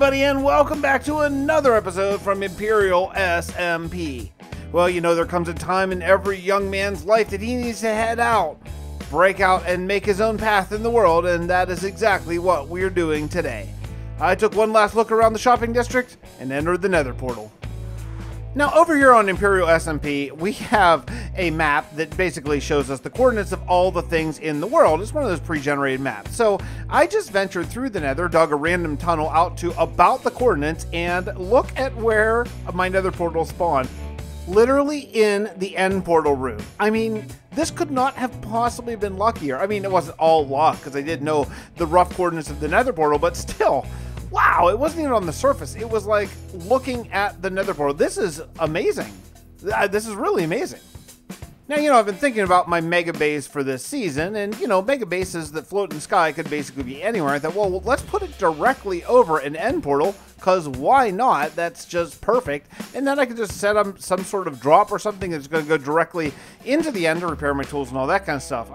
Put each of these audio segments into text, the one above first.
everybody, and welcome back to another episode from Imperial SMP. Well, you know, there comes a time in every young man's life that he needs to head out, break out, and make his own path in the world, and that is exactly what we're doing today. I took one last look around the shopping district and entered the Nether portal. Now, over here on Imperial SMP, we have a map that basically shows us the coordinates of all the things in the world. It's one of those pre-generated maps. So I just ventured through the Nether, dug a random tunnel out to about the coordinates, and look at where my Nether portal spawned. Literally in the end portal room. I mean, this could not have possibly been luckier. I mean, it wasn't all luck because I did know the rough coordinates of the Nether portal, but still. Wow, it wasn't even on the surface. It was like looking at the Nether portal. This is amazing. This is really amazing. Now, you know, I've been thinking about my mega base for this season, and, you know, mega bases that float in the sky could basically be anywhere. I thought, well, let's put it directly over an end portal, because why not? That's just perfect. And then I could just set up some sort of drop or something that's going to go directly into the end to repair my tools and all that kind of stuff.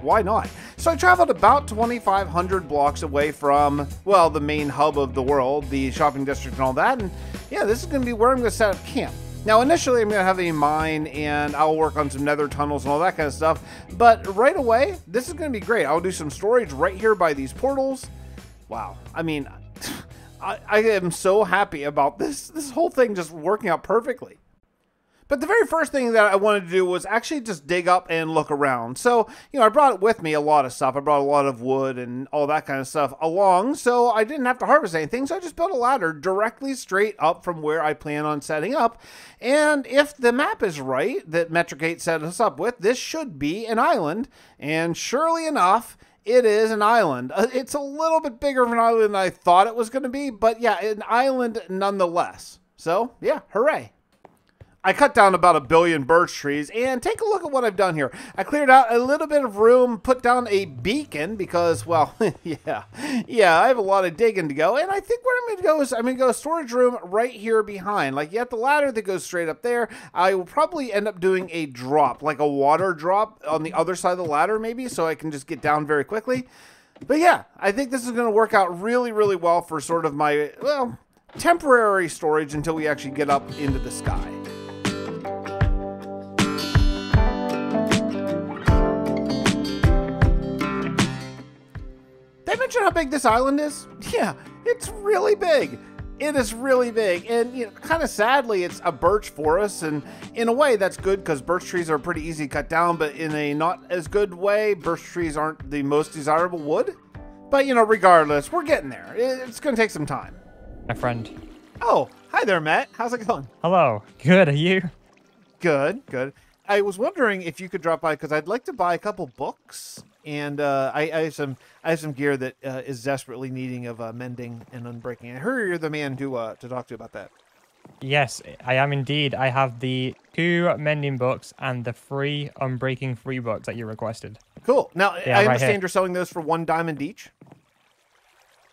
Why not? So I traveled about 2,500 blocks away from, well, the main hub of the world, the shopping district and all that. And yeah, this is going to be where I'm going to set up camp. Now, initially, I'm going to have a mine, and I'll work on some nether tunnels and all that kind of stuff. But right away, this is going to be great. I'll do some storage right here by these portals. Wow. I mean, I am so happy about this whole thing just working out perfectly. But the very first thing that I wanted to do was actually just dig up and look around. So, you know, I brought with me a lot of stuff. I brought a lot of wood and all that kind of stuff along, so I didn't have to harvest anything. So I just built a ladder directly straight up from where I plan on setting up. And if the map is right that Metricate set us up with, this should be an island. And surely enough, it is an island. It's a little bit bigger of an island than I thought it was going to be, but yeah, an island nonetheless. So, yeah, hooray. I cut down about 1 billion birch trees, and take a look at what I've done here. I cleared out a little bit of room, put down a beacon because, well, yeah, I have a lot of digging to go, and I think where I'm going to go is I'm going to go storage room right here behind. Like, you have the ladder that goes straight up there. I will probably end up doing a drop, like a water drop on the other side of the ladder maybe, so I can just get down very quickly. But yeah, I think this is going to work out really, really well for sort of my, well, temporary storage until we actually get up into the sky. Did I mention how big this island is? Yeah, it's really big. It is really big. And you know, kind of sadly, it's a birch forest. And in a way, that's good because birch trees are pretty easy to cut down. But in a not as good way, birch trees aren't the most desirable wood. But, you know, regardless, we're getting there. It's going to take some time. My friend. Oh, hi there, Matt. How's it going? Hello. Good. Are you? Good, good. I was wondering if you could drop by because I'd like to buy a couple books. And I have some gear that is desperately needing of mending and unbreaking. I heard you're the man to talk to about that. Yes, I am indeed. I have the 2 mending books and the 3 unbreaking free books that you requested. Cool. Now, Yeah, I right understand here. you're selling those for 1 diamond each?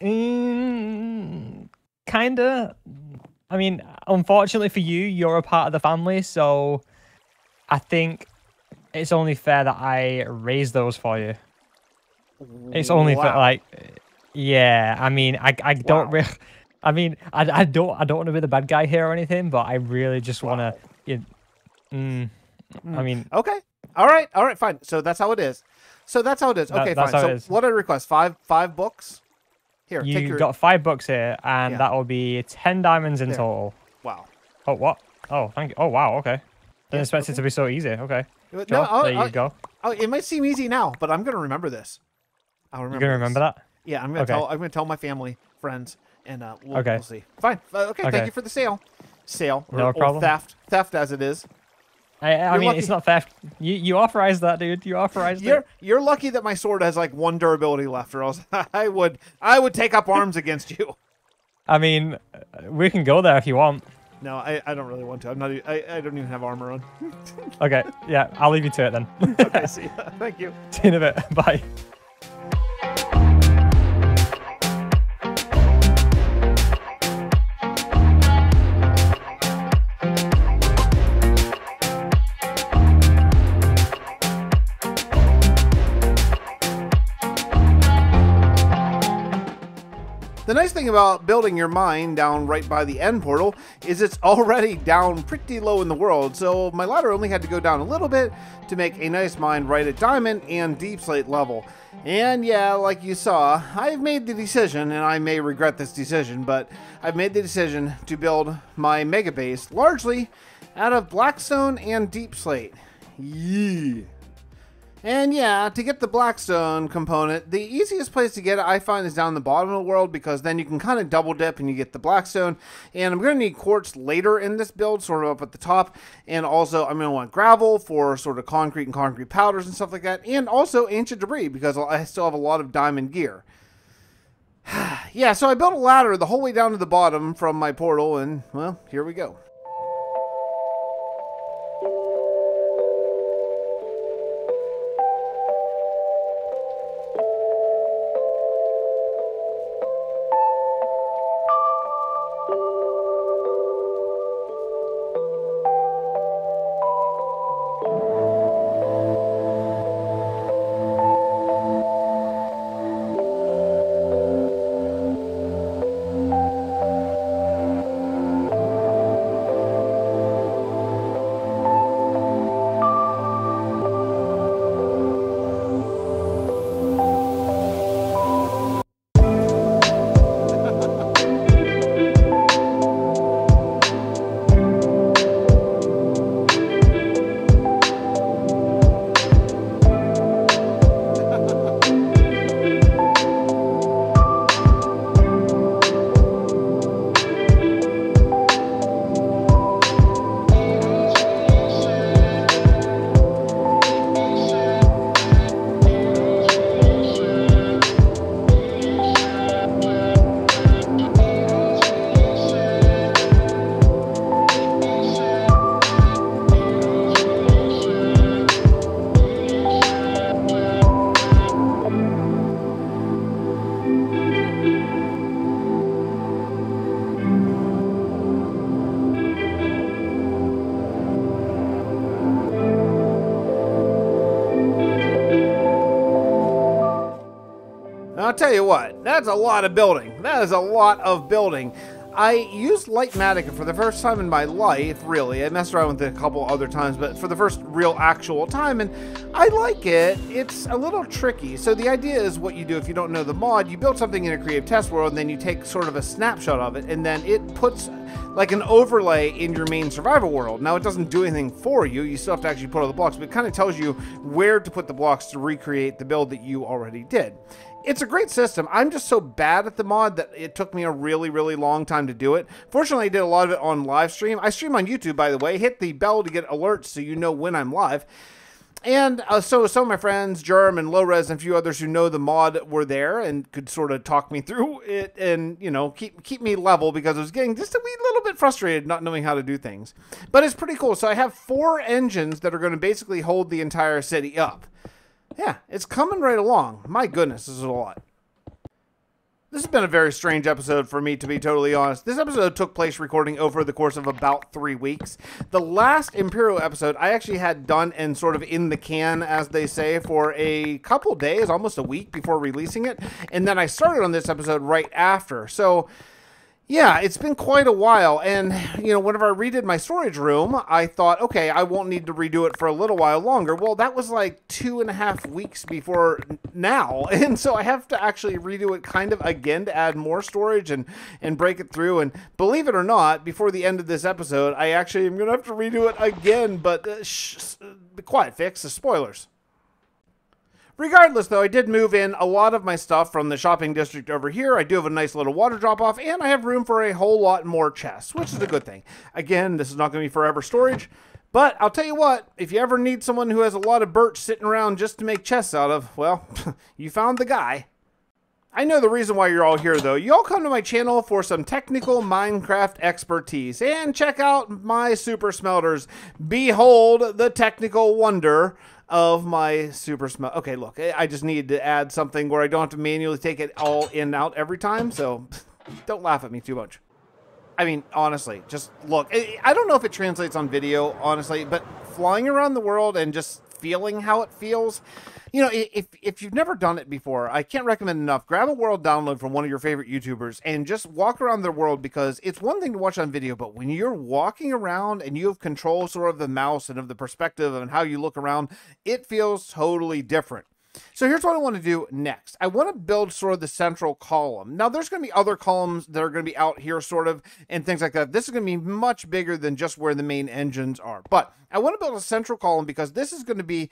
Kinda. I mean, unfortunately for you, you're a part of the family, so I think it's only fair that I raise those for you. It's only fair, like, yeah. I mean, I don't really. I mean, I don't want to be the bad guy here or anything, but I really just want to. I mean, okay, all right, fine. So that's how it is. Okay, fine. So what did I request? Five books. Here, take you your... got 5 books here, and Yeah. that will be 10 diamonds in total. Wow. Oh, what? Oh, thank you. Oh, wow. Okay. Didn't expect it to be so easy. Okay. No, Sure, there you go. Oh, it might seem easy now, but I'm gonna remember this. I'll remember. You're gonna remember that? Yeah, I'm gonna tell my family, friends, and we'll see. Fine. Okay. Okay. Thank you for the sale. No problem. Or theft as it is. I mean, lucky. it's not theft. You authorized that, dude. You authorized it. You're lucky that my sword has like 1 durability left, or else I would take up arms against you. I mean, we can go there if you want. No, I don't really want to. I don't even have armor on. Okay. Yeah, I'll leave you to it then. Okay. See ya. Thank you. See you in a bit. Bye. The nice thing thing about building your mine down right by the end portal is it's already down pretty low in the world, so my ladder only had to go down a little bit to make a nice mine right at diamond and deep slate level. And yeah, like you saw, I've made the decision, and I may regret this decision, but I've made the decision to build my mega base largely out of blackstone and deep slate. Yeah. And yeah, to get the blackstone component, the easiest place to get it, I find, is down the bottom of the world, because then you can kind of double dip and you get the blackstone. And I'm going to need quartz later in this build, sort of up at the top. And also, I'm going to want gravel for sort of concrete and concrete powders and stuff like that. And also ancient debris, because I still have a lot of diamond gear. Yeah, so I built a ladder the whole way down to the bottom from my portal, and, well, here we go. I'll tell you what, that's a lot of building. That is a lot of building. I used Lightmatica for the first time in my life, really. I messed around with it a couple other times, but for the first real actual time, and I like it. It's a little tricky. So the idea is, what you do if you don't know the mod, you build something in a creative test world, and then you take sort of a snapshot of it, and then it puts like an overlay in your main survival world. Now, it doesn't do anything for you. You still have to actually put all the blocks, but it kind of tells you where to put the blocks to recreate the build that you already did. It's a great system. I'm just so bad at the mod that it took me a really, really long time to do it. Fortunately, I did a lot of it on live stream. I stream on YouTube, by the way. Hit the bell to get alerts so you know when I'm live. And so some of my friends, Germ and Lowres and a few others who know the mod were there and could sort of talk me through it and, you know, keep me level, because I was getting just a wee little bit frustrated not knowing how to do things. But it's pretty cool. So I have 4 engines that are going to basically hold the entire city up. Yeah, it's coming right along. My goodness, this is a lot. This has been a very strange episode for me, to be totally honest. This episode took place recording over the course of about 3 weeks. The last Imperial episode I actually had done and sort of in the can, as they say, for a couple days, almost a week before releasing it. And then I started on this episode right after. So yeah, it's been quite a while, and, you know, whenever I redid my storage room, I thought, okay, I won't need to redo it for a little while longer. Well, that was like 2.5 weeks before now, and so I have to actually redo it kind of again to add more storage and break it through, and believe it or not, before the end of this episode, I actually am going to have to redo it again, but be quiet, Fix, the spoilers. Regardless, though, I did move in a lot of my stuff from the shopping district over here. I do have a nice little water drop-off, and I have room for a whole lot more chests, which is a good thing. Again, this is not going to be forever storage, but I'll tell you what, if you ever need someone who has a lot of birch sitting around just to make chests out of, well, you found the guy. I know the reason why you're all here, though. You all come to my channel for some technical Minecraft expertise, and check out my super smelters. Behold the technical wonder of my super smelt. Okay, look, I just need to add something where I don't have to manually take it all in and out every time, so don't laugh at me too much. I mean, honestly, just look. I don't know if it translates on video, honestly, but flying around the world and just feeling how it feels, You know, if you've never done it before, I can't recommend enough. Grab a world download from one of your favorite YouTubers and just walk around their world, because it's one thing to watch on video, but when you're walking around and you have control sort of the mouse and of the perspective and how you look around, it feels totally different. So here's what I want to do next. I want to build sort of the central column. Now, there's going to be other columns that are going to be out here sort of and things like that. This is going to be much bigger than just where the main engines are. But I want to build a central column because this is going to be,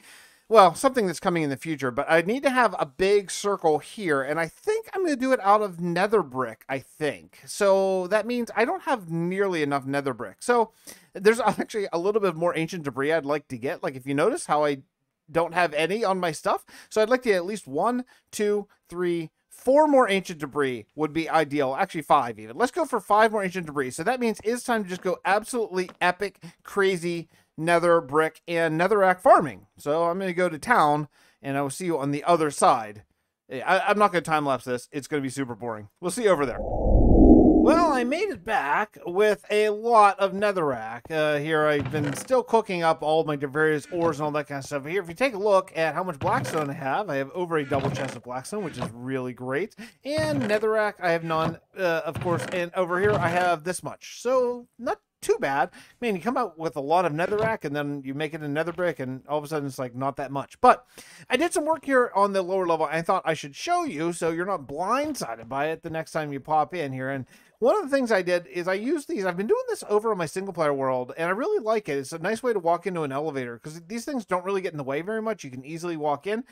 well, something that's coming in the future. But I need to have a big circle here. And I think I'm going to do it out of nether brick, I think. So that means I don't have nearly enough nether brick. So there's actually a little bit more ancient debris I'd like to get. Like if you notice how I don't have any on my stuff. So I'd like to get at least 1, 2, 3, 4 more ancient debris would be ideal. Actually 5 even. Let's go for 5 more ancient debris. So that means it's time to just go absolutely epic, crazy nether brick and netherrack farming. So I'm going to go to town and I will see you on the other side. I'm not going to time lapse this. It's going to be super boring. We'll see you over there. Well, I made it back with a lot of netherrack. Here I've been still cooking up all my various ores and all that kind of stuff. Here, if you take a look at how much blackstone I have over a double chest of blackstone, which is really great. And netherrack, I have none, of course. And over here, I have this much. So, not too bad. Man, you come out with a lot of netherrack and then you make it a nether brick and all of a sudden it's like not that much. But I did some work here on the lower level. I thought I should show you so you're not blindsided by it the next time you pop in here. And one of the things I did is I used these. I've been doing this over on my single player world and I really like it. It's a nice way to walk into an elevator because these things don't really get in the way very much. You can easily walk in.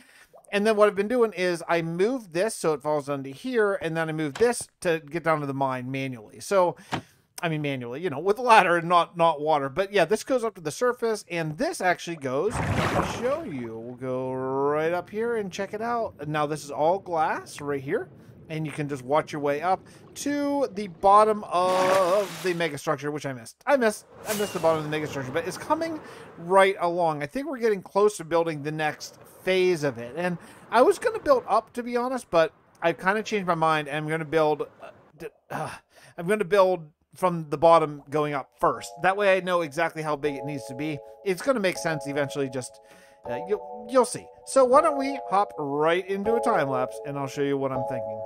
And then what I've been doing is I moved this so it falls onto here, and then I moved this to get down to the mine manually. So I mean, manually, you know, with a ladder and not water. But yeah, this goes up to the surface, and this actually goes, I'll show you. We'll go right up here and check it out. Now, this is all glass right here, and you can just watch your way up to the bottom of the mega structure, which I missed. I missed the bottom of the mega structure, but it's coming right along. I think we're getting close to building the next phase of it. And I was going to build up, to be honest, but I've kind of changed my mind, and I'm going to build from the bottom going up first. That way I know exactly how big it needs to be. It's going to make sense eventually, just you'll see. So why don't we hop right into a time lapse and I'll show you what I'm thinking.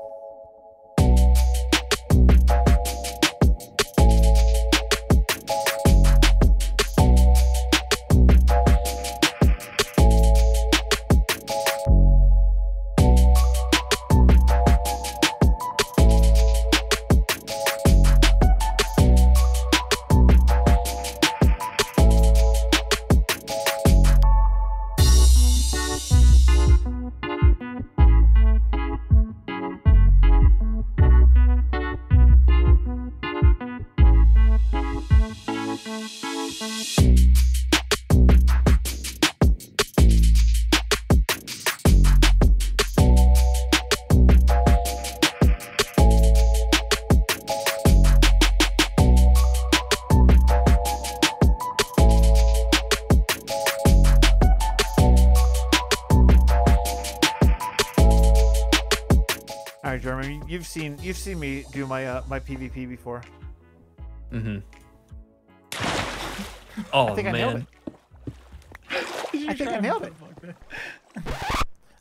Jeremy, you've seen me do my my PvP before. Mm-hmm. Oh, I think man. I nailed it. I think I nailed it.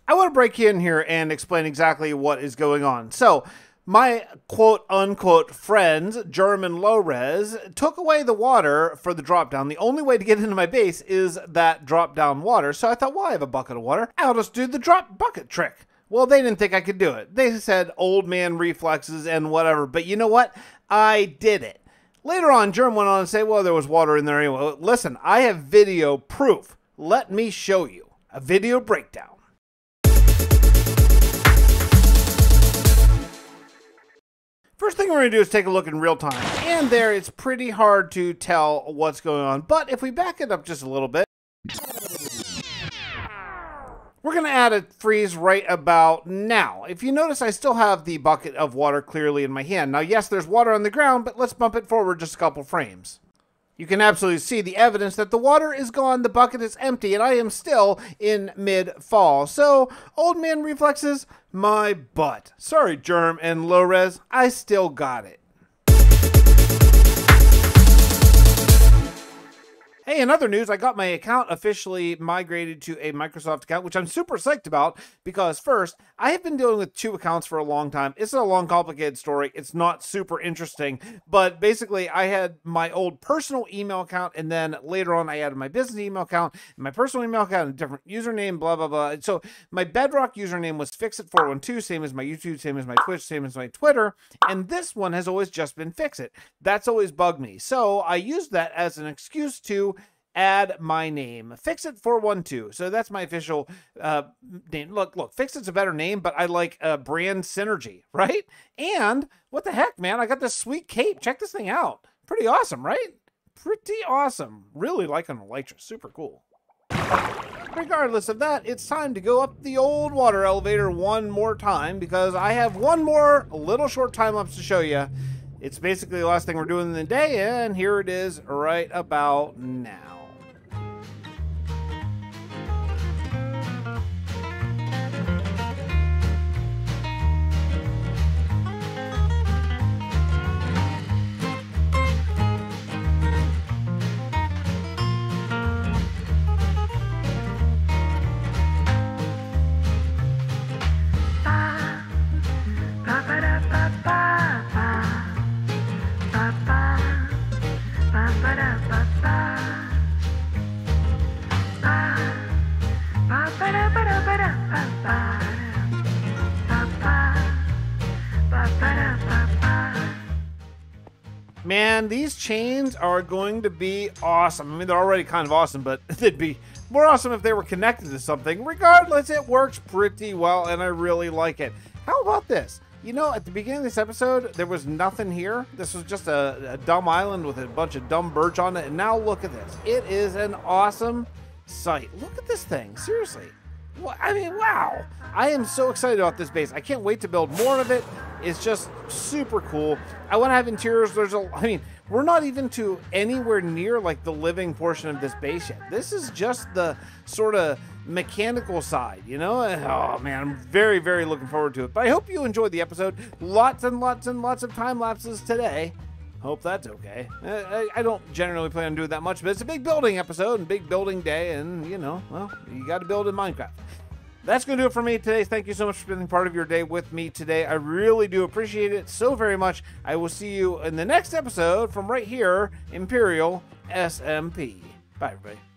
I want to break in here and explain exactly what is going on. So, my quote-unquote friends, German low-res, took away the water for the drop-down. The only way to get into my base is that drop-down water. So I thought, well, I have a bucket of water. I'll just do the drop bucket trick. Well, they didn't think I could do it. They said old man reflexes and whatever. But you know what? I did it. Later on, Germ went on to say, well, there was water in there anyway. Well, listen, I have video proof. Let me show you a video breakdown. First thing we're going to do is take a look in real time. And there, it's pretty hard to tell what's going on. But if we back it up just a little bit, we're going to add a freeze right about now. If you notice, I still have the bucket of water clearly in my hand. Now, yes, there's water on the ground, but let's bump it forward just a couple frames. You can absolutely see the evidence that the water is gone, the bucket is empty, and I am still in mid-fall. So, old man reflexes, my butt. Sorry, Germ and low-res, I still got it. Hey, in other news, I got my account officially migrated to a Microsoft account, which I'm super psyched about because first, I have been dealing with 2 accounts for a long time. It's a long, complicated story. It's not super interesting, but basically I had my old personal email account, and then later on I added my business email account, and my personal email account, a different username, blah, blah, blah. And so my Bedrock username was Fixit412, same as my YouTube, same as my Twitch, same as my Twitter, and this one has always just been Fixit. That's always bugged me. So I used that as an excuse to add my name, Fixit412. So that's my official name. Look, Fixit's a better name, but I like brand synergy, right? And what the heck, man? I got this sweet cape. Check this thing out. Pretty awesome, right? Pretty awesome. Really like an Elytra. Super cool. Regardless of that, it's time to go up the old water elevator one more time because I have one more little short time lapse to show you. It's basically the last thing we're doing in the day, and here it is right about now. Man, these chains are going to be awesome. I mean, they're already kind of awesome, but they'd be more awesome if they were connected to something. Regardless, it works pretty well, and I really like it. How about this? You know, at the beginning of this episode, there was nothing here. This was just a dumb island with a bunch of dumb birch on it, and now look at this. It is an awesome sight. Look at this thing. Seriously. Well, I mean, wow. I am so excited about this base. I can't wait to build more of it. It's just super cool. I want to have interiors. I mean, we're not even to anywhere near like the living portion of this base yet. This is just the sort of mechanical side, you know? Oh man, I'm very, very looking forward to it. But I hope you enjoyed the episode. Lots and lots and lots of time lapses today. Hope that's okay. I don't generally plan on doing that much, but it's a big building episode and big building day, and you know, well, you got to build in Minecraft. That's going to do it for me today. Thank you so much for spending part of your day with me today. I really do appreciate it so very much. I will see you in the next episode from right here, Imperial SMP. Bye, everybody.